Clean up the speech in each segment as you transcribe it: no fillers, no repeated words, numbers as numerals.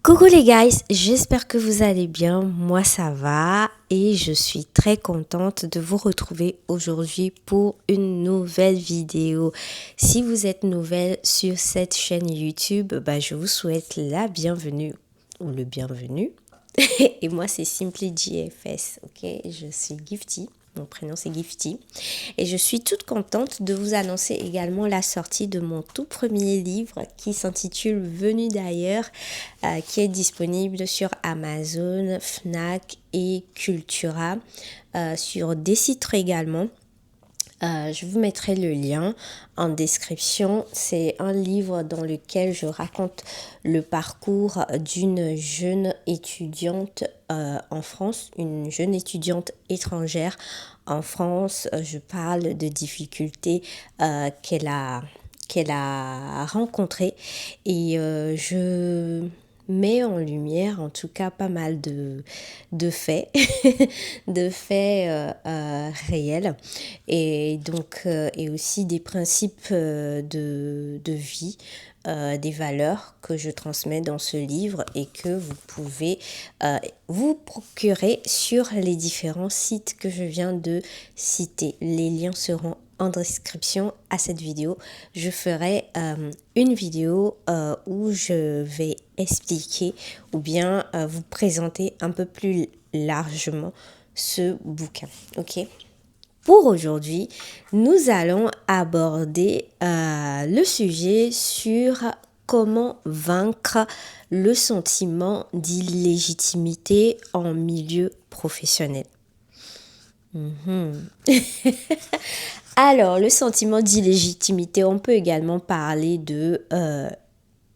Coucou les guys, j'espère que vous allez bien, moi ça va et je suis très contente de vous retrouver aujourd'hui pour une nouvelle vidéo. Si vous êtes nouvelle sur cette chaîne YouTube, je vous souhaite la bienvenue ou le bienvenu. Et moi c'est Simply GFS, ok? Je suis Gifty. Mon prénom c'est Gifty et je suis toute contente de vous annoncer également la sortie de mon tout premier livre qui s'intitule Venu d'ailleurs, qui est disponible sur Amazon, Fnac et Cultura, sur Décitre également. Je vous mettrai le lien en description. C'est un livre dans lequel je raconte le parcours d'une jeune étudiante en France, une jeune étudiante étrangère en France. Je parle de difficultés qu'elle a rencontrées et je met en lumière en tout cas pas mal de faits de faits réels et donc et aussi des principes de vie, des valeurs que je transmets dans ce livre et que vous pouvez vous procurer sur les différents sites que je viens de citer. Les liens seront en description à cette vidéo. Je ferai une vidéo où je vais expliquer ou bien vous présenter un peu plus largement ce bouquin. Ok. Pour aujourd'hui, nous allons aborder le sujet sur comment vaincre le sentiment d'illégitimité en milieu professionnel. Alors, le sentiment d'illégitimité, on peut également parler de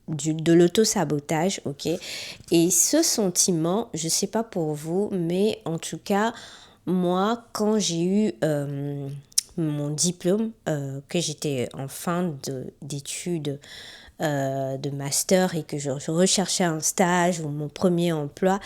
l'auto-sabotage, ok? Et ce sentiment, je ne sais pas pour vous, mais en tout cas, moi, quand j'ai eu mon diplôme, que j'étais en fin d'études de master et que je recherchais un stage ou mon premier emploi,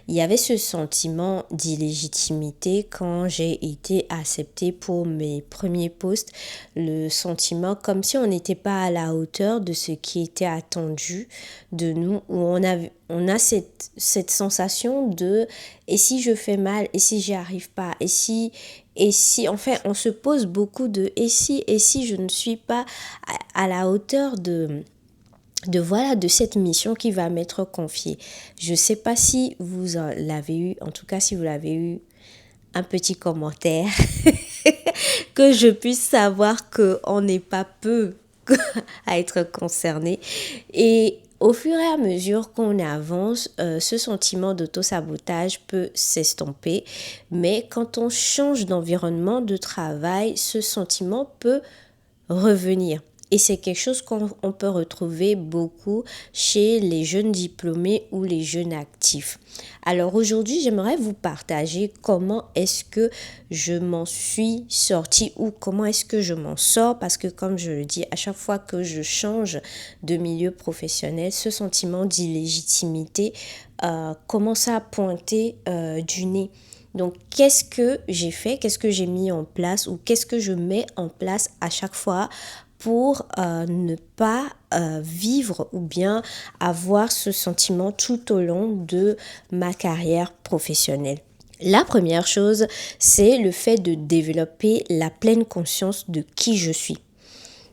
il y avait ce sentiment d'illégitimité quand j'ai été acceptée pour mes premiers postes, le sentiment comme si on n'était pas à la hauteur de ce qui était attendu de nous, où on a cette sensation de et si je fais mal, et si j'y arrive pas, et si en fait on se pose beaucoup de et si je ne suis pas à la hauteur de cette mission qui va m'être confiée. Je ne sais pas si vous l'avez eu, en tout cas si vous l'avez eu, un petit commentaire que je puisse savoir qu'on n'est pas peu à être concerné. Et au fur et à mesure qu'on avance, ce sentiment d'auto-sabotage peut s'estomper, mais quand on change d'environnement de travail, ce sentiment peut revenir. Et c'est quelque chose qu'on peut retrouver beaucoup chez les jeunes diplômés ou les jeunes actifs. Alors aujourd'hui, j'aimerais vous partager comment est-ce que je m'en suis sortie ou comment est-ce que je m'en sors, parce que comme je le dis, à chaque fois que je change de milieu professionnel, ce sentiment d'illégitimité commence à pointer du nez. Donc, qu'est-ce que j'ai fait, qu'est-ce que j'ai mis en place ou qu'est-ce que je mets en place à chaque fois pour ne pas vivre ou bien avoir ce sentiment tout au long de ma carrière professionnelle. La première chose, c'est le fait de développer la pleine conscience de qui je suis.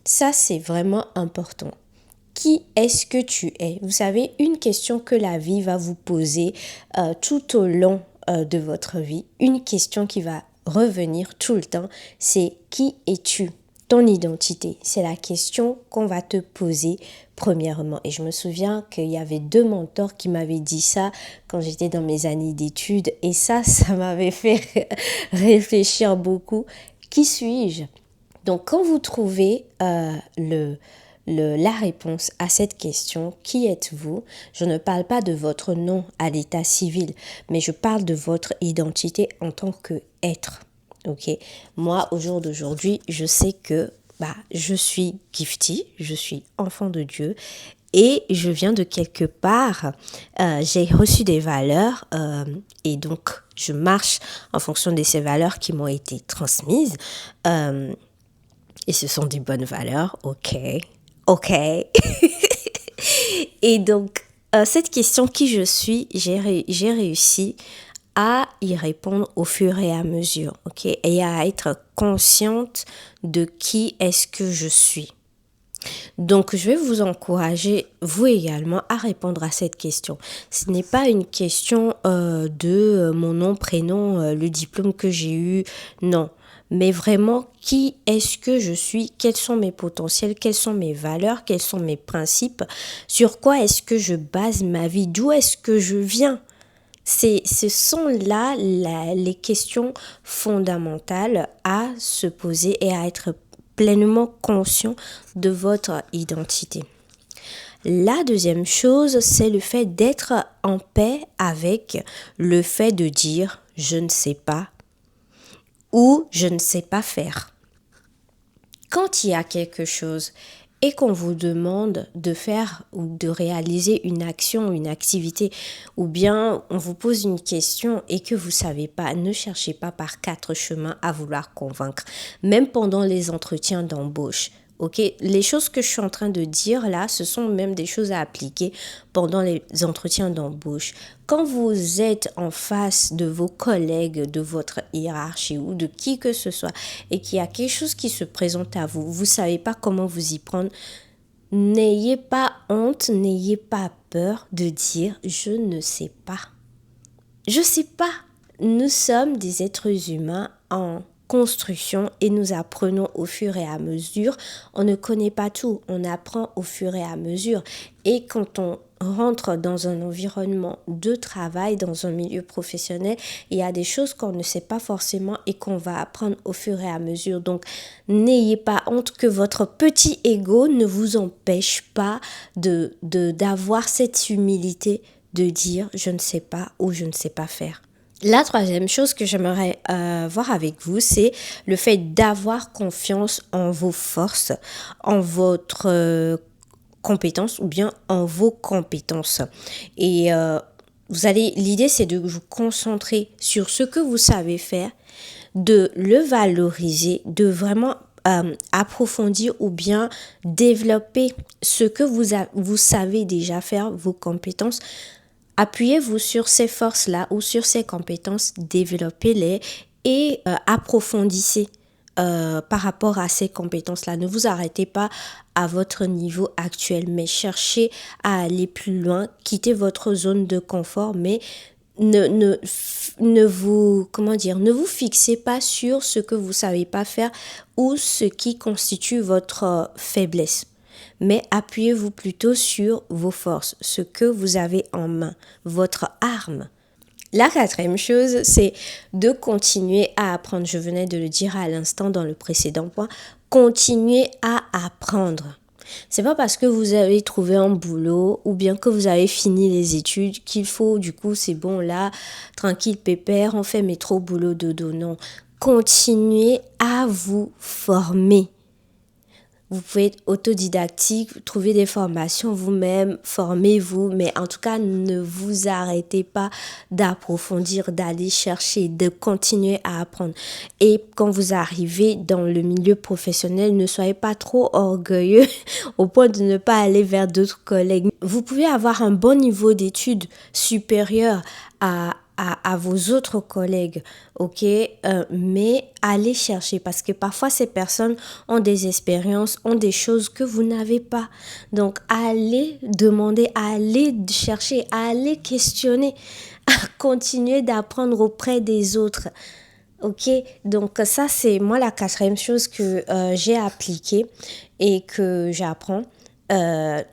Ça, c'est vraiment important. Qui est-ce que tu es? Vous savez, une question que la vie va vous poser tout au long de votre vie, une question qui va revenir tout le temps, c'est qui es-tu? Ton identité, c'est la question qu'on va te poser premièrement. Et je me souviens qu'il y avait 2 mentors qui m'avaient dit ça quand j'étais dans mes années d'études. Et ça m'avait fait réfléchir beaucoup. Qui suis-je? Donc, quand vous trouvez la réponse à cette question, qui êtes-vous? Je ne parle pas de votre nom à l'état civil, mais je parle de votre identité en tant qu'être. Ok, moi, au jour d'aujourd'hui, je sais que je suis Gifty, je suis enfant de Dieu et je viens de quelque part. J'ai reçu des valeurs et donc je marche en fonction de ces valeurs qui m'ont été transmises. Et ce sont des bonnes valeurs, ok. Et donc, cette question qui je suis, j'ai réussi à y répondre au fur et à mesure, ok? Et à être consciente de qui est-ce que je suis. Donc, je vais vous encourager, vous également, à répondre à cette question. Ce n'est pas une question de mon nom, prénom, le diplôme que j'ai eu, non. Mais vraiment, qui est-ce que je suis? Quels sont mes potentiels? Quelles sont mes valeurs? Quels sont mes principes? Sur quoi est-ce que je base ma vie? D'où est-ce que je viens? Ce sont là les questions fondamentales à se poser et à être pleinement conscient de votre identité. La deuxième chose, c'est le fait d'être en paix avec le fait de dire « je ne sais pas » ou « je ne sais pas faire ». Quand il y a quelque chose et qu'on vous demande de faire ou de réaliser une action, une activité, ou bien on vous pose une question et que vous ne savez pas, ne cherchez pas par 4 chemins à vouloir convaincre, même pendant les entretiens d'embauche. Ok, les choses que je suis en train de dire là, ce sont même des choses à appliquer pendant les entretiens d'embauche. Quand vous êtes en face de vos collègues, de votre hiérarchie ou de qui que ce soit et qu'il y a quelque chose qui se présente à vous, vous ne savez pas comment vous y prendre, n'ayez pas honte, n'ayez pas peur de dire « je ne sais pas ». Je ne sais pas. Nous sommes des êtres humains en construction et nous apprenons au fur et à mesure. On ne connaît pas tout, on apprend au fur et à mesure. Et quand on rentre dans un environnement de travail, dans un milieu professionnel, il y a des choses qu'on ne sait pas forcément et qu'on va apprendre au fur et à mesure. Donc, n'ayez pas honte que votre petit ego ne vous empêche pas d'avoir cette humilité de dire je ne sais pas ou je ne sais pas faire. La troisième chose que j'aimerais voir avec vous, c'est le fait d'avoir confiance en vos forces, en votre compétence ou bien en vos compétences. Et l'idée, c'est de vous concentrer sur ce que vous savez faire, de le valoriser, de vraiment approfondir ou bien développer ce que vous savez déjà faire, vos compétences. Appuyez-vous sur ces forces-là ou sur ces compétences, développez-les et approfondissez par rapport à ces compétences-là. Ne vous arrêtez pas à votre niveau actuel, mais cherchez à aller plus loin, quittez votre zone de confort, mais ne vous fixez pas sur ce que vous ne savez pas faire ou ce qui constitue votre faiblesse. Mais appuyez-vous plutôt sur vos forces, ce que vous avez en main, votre arme. La quatrième chose, c'est de continuer à apprendre. Je venais de le dire à l'instant dans le précédent point. Continuez à apprendre. C'est pas parce que vous avez trouvé un boulot ou bien que vous avez fini les études qu'il faut, du coup, c'est bon là, tranquille, pépère, on fait métro, boulot, dodo. Non. Continuez à vous former. Vous pouvez être autodidactique, trouver des formations vous-même, formez-vous, mais en tout cas, ne vous arrêtez pas d'approfondir, d'aller chercher, de continuer à apprendre. Et quand vous arrivez dans le milieu professionnel, ne soyez pas trop orgueilleux au point de ne pas aller vers d'autres collègues. Vous pouvez avoir un bon niveau d'études supérieur à vos autres collègues, ok, mais allez chercher parce que parfois ces personnes ont des expériences, ont des choses que vous n'avez pas. Donc allez demander, allez chercher, allez questionner, continuer d'apprendre auprès des autres. Ok, donc ça c'est moi la quatrième chose que j'ai appliquée et que j'apprends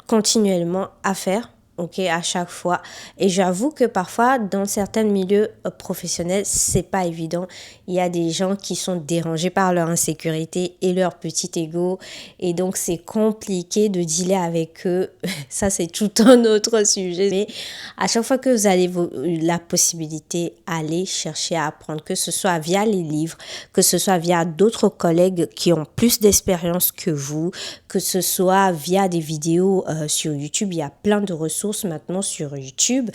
continuellement à faire. Ok, à chaque fois. Et j'avoue que parfois, dans certains milieux professionnels, c'est pas évident. Il y a des gens qui sont dérangés par leur insécurité et leur petit ego. Et donc, c'est compliqué de dealer avec eux. Ça, c'est tout un autre sujet. Mais à chaque fois que vous avez la possibilité, allez chercher à apprendre, que ce soit via les livres, que ce soit via d'autres collègues qui ont plus d'expérience que vous, que ce soit via des vidéos sur YouTube. Il y a plein de ressources maintenant sur YouTube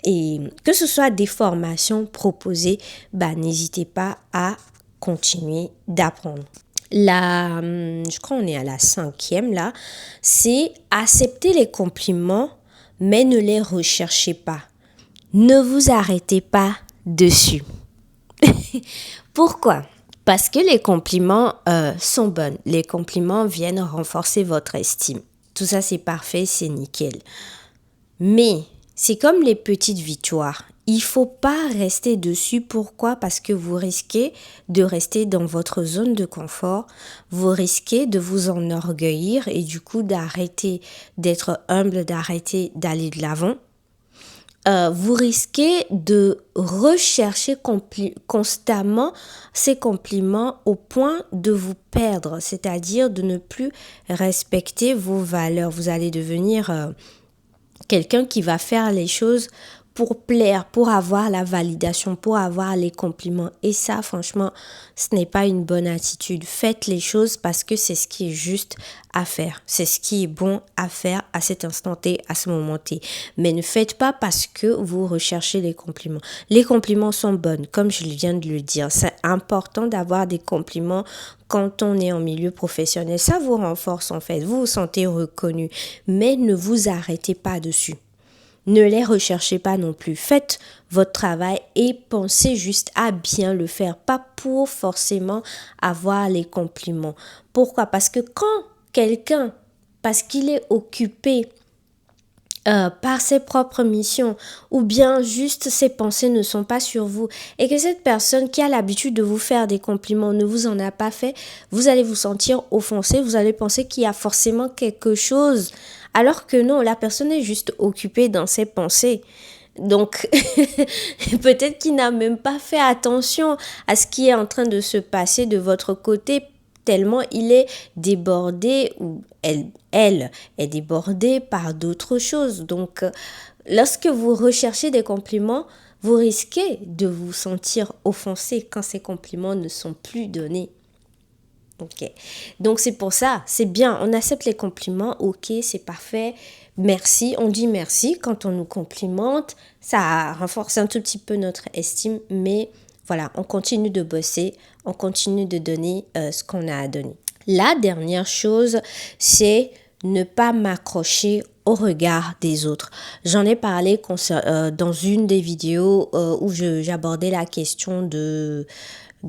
et que ce soit des formations proposées, n'hésitez pas à continuer d'apprendre. Je crois qu'on est à la 5e là, c'est accepter les compliments mais ne les recherchez pas. Ne vous arrêtez pas dessus. Pourquoi? Parce que les compliments sont bons. Les compliments viennent renforcer votre estime. Tout ça, c'est parfait, c'est nickel. Mais c'est comme les petites victoires. Il ne faut pas rester dessus. Pourquoi? Parce que vous risquez de rester dans votre zone de confort. Vous risquez de vous enorgueillir et du coup d'arrêter d'être humble, d'arrêter d'aller de l'avant. Vous risquez de rechercher constamment ces compliments au point de vous perdre, c'est-à-dire de ne plus respecter vos valeurs. Vous allez devenir quelqu'un qui va faire les choses pour plaire, pour avoir la validation, pour avoir les compliments. Et ça, franchement, ce n'est pas une bonne attitude. Faites les choses parce que c'est ce qui est juste à faire. C'est ce qui est bon à faire à cet instant T, à ce moment T. Mais ne faites pas parce que vous recherchez les compliments. Les compliments sont bons, comme je viens de le dire. C'est important d'avoir des compliments quand on est en milieu professionnel. Ça vous renforce en fait. Vous vous sentez reconnu. Mais ne vous arrêtez pas dessus. Ne les recherchez pas non plus. Faites votre travail et pensez juste à bien le faire. Pas pour forcément avoir les compliments. Pourquoi? Parce que quand quelqu'un, parce qu'il est occupé par ses propres missions ou bien juste ses pensées ne sont pas sur vous et que cette personne qui a l'habitude de vous faire des compliments ne vous en a pas fait, vous allez vous sentir offensé, vous allez penser qu'il y a forcément quelque chose alors que non, la personne est juste occupée dans ses pensées. Donc, peut-être qu'il n'a même pas fait attention à ce qui est en train de se passer de votre côté tellement il est débordé ou elle est débordée par d'autres choses. Donc, lorsque vous recherchez des compliments, vous risquez de vous sentir offensé quand ces compliments ne sont plus donnés. Ok. Donc, c'est pour ça, c'est bien, on accepte les compliments, ok, c'est parfait. Merci, on dit merci quand on nous complimente. Ça renforce un tout petit peu notre estime, mais voilà, on continue de bosser, on continue de donner ce qu'on a à donner. La dernière chose, c'est ne pas m'accrocher au regard des autres. J'en ai parlé dans une des vidéos où j'abordais la question de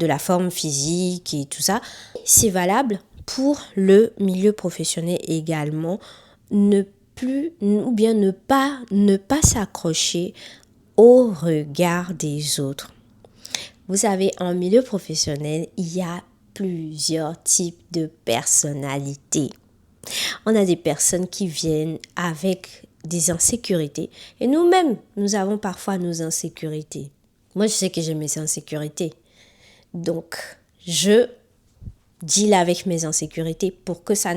la forme physique et tout ça. C'est valable pour le milieu professionnel également. Ne pas s'accrocher au regard des autres. Vous savez, en milieu professionnel, il y a plusieurs types de personnalités. On a des personnes qui viennent avec des insécurités. Et nous-mêmes, nous avons parfois nos insécurités. Moi, je sais que j'ai mes insécurités. Donc, je deal avec mes insécurités pour que ça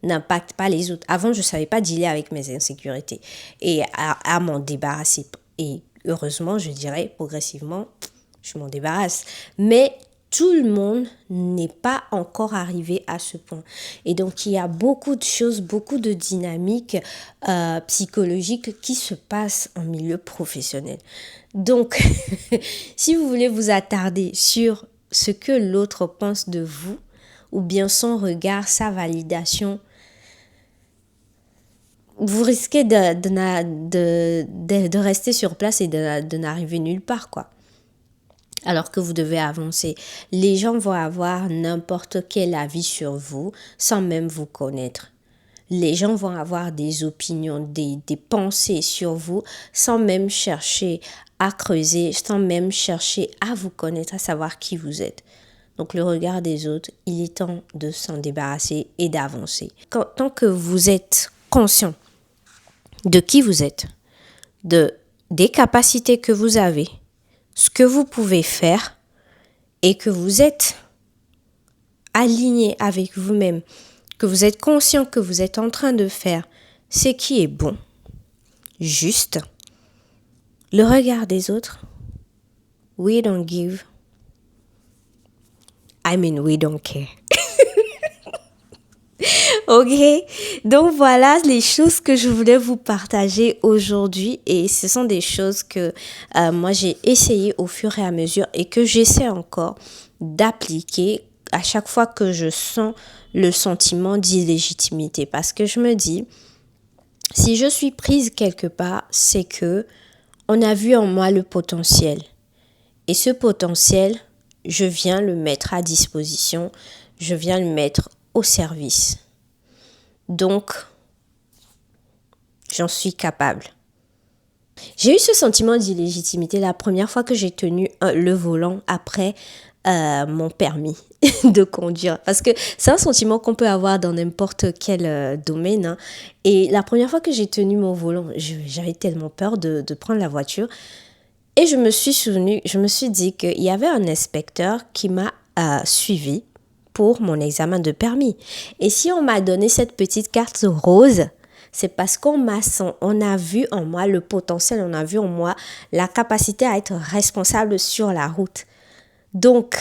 n'impacte pas les autres. Avant, je ne savais pas dealer avec mes insécurités et à m'en débarrasser. Et heureusement, je dirais progressivement, je m'en débarrasse. Mais tout le monde n'est pas encore arrivé à ce point. Et donc, il y a beaucoup de choses, beaucoup de dynamiques psychologiques qui se passent en milieu professionnel. Donc, si vous voulez vous attarder sur ce que l'autre pense de vous, ou bien son regard, sa validation, vous risquez de rester sur place et de n'arriver nulle part, quoi. Alors que vous devez avancer. Les gens vont avoir n'importe quel avis sur vous sans même vous connaître. Les gens vont avoir des opinions, des pensées sur vous sans même chercher à creuser, sans même chercher à vous connaître, à savoir qui vous êtes. Donc le regard des autres, il est temps de s'en débarrasser et d'avancer. Tant que vous êtes conscient de qui vous êtes, des capacités que vous avez, ce que vous pouvez faire et que vous êtes aligné avec vous-même, que vous êtes conscient que vous êtes en train de faire ce qui est bon, juste, le regard des autres, we don't give, we don't care. Ok, donc voilà les choses que je voulais vous partager aujourd'hui et ce sont des choses que moi j'ai essayé au fur et à mesure et que j'essaie encore d'appliquer à chaque fois que je sens le sentiment d'illégitimité parce que je me dis Si je suis prise quelque part, c'est que on a vu en moi le potentiel. Et ce potentiel, je viens le mettre à disposition, je viens le mettre au service. Donc, j'en suis capable. J'ai eu ce sentiment d'illégitimité la première fois que j'ai tenu le volant après mon permis de conduire. Parce que c'est un sentiment qu'on peut avoir dans n'importe quel domaine. Hein. Et la première fois que j'ai tenu mon volant, j'avais tellement peur de prendre la voiture. Et je me suis dit qu'il y avait un inspecteur qui m'a suivi pour mon examen de permis. Et si on m'a donné cette petite carte rose, c'est parce on a vu en moi le potentiel, on a vu en moi la capacité à être responsable sur la route. Donc,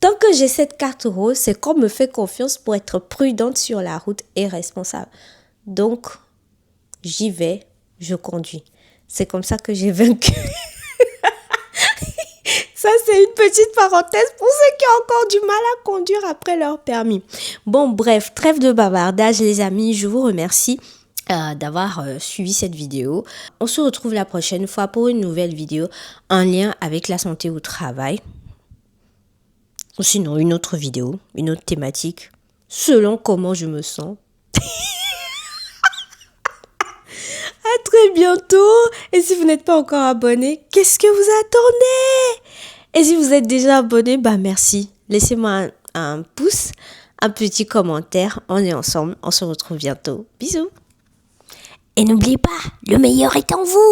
tant que j'ai cette carte rose, c'est qu'on me fait confiance pour être prudente sur la route et responsable. Donc, j'y vais, je conduis. C'est comme ça que j'ai vaincu. Ça, c'est une petite parenthèse pour ceux qui ont encore du mal à conduire après leur permis. Bon, bref, trêve de bavardage, les amis. Je vous remercie d'avoir suivi cette vidéo. On se retrouve la prochaine fois pour une nouvelle vidéo en lien avec la santé au travail. Ou sinon, une autre vidéo, une autre thématique, selon comment je me sens. À très bientôt. Et si vous n'êtes pas encore abonné, qu'est-ce que vous attendez? Et si vous êtes déjà abonné, merci. Laissez-moi un pouce, un petit commentaire. On est ensemble. On se retrouve bientôt. Bisous. Et n'oubliez pas, le meilleur est en vous.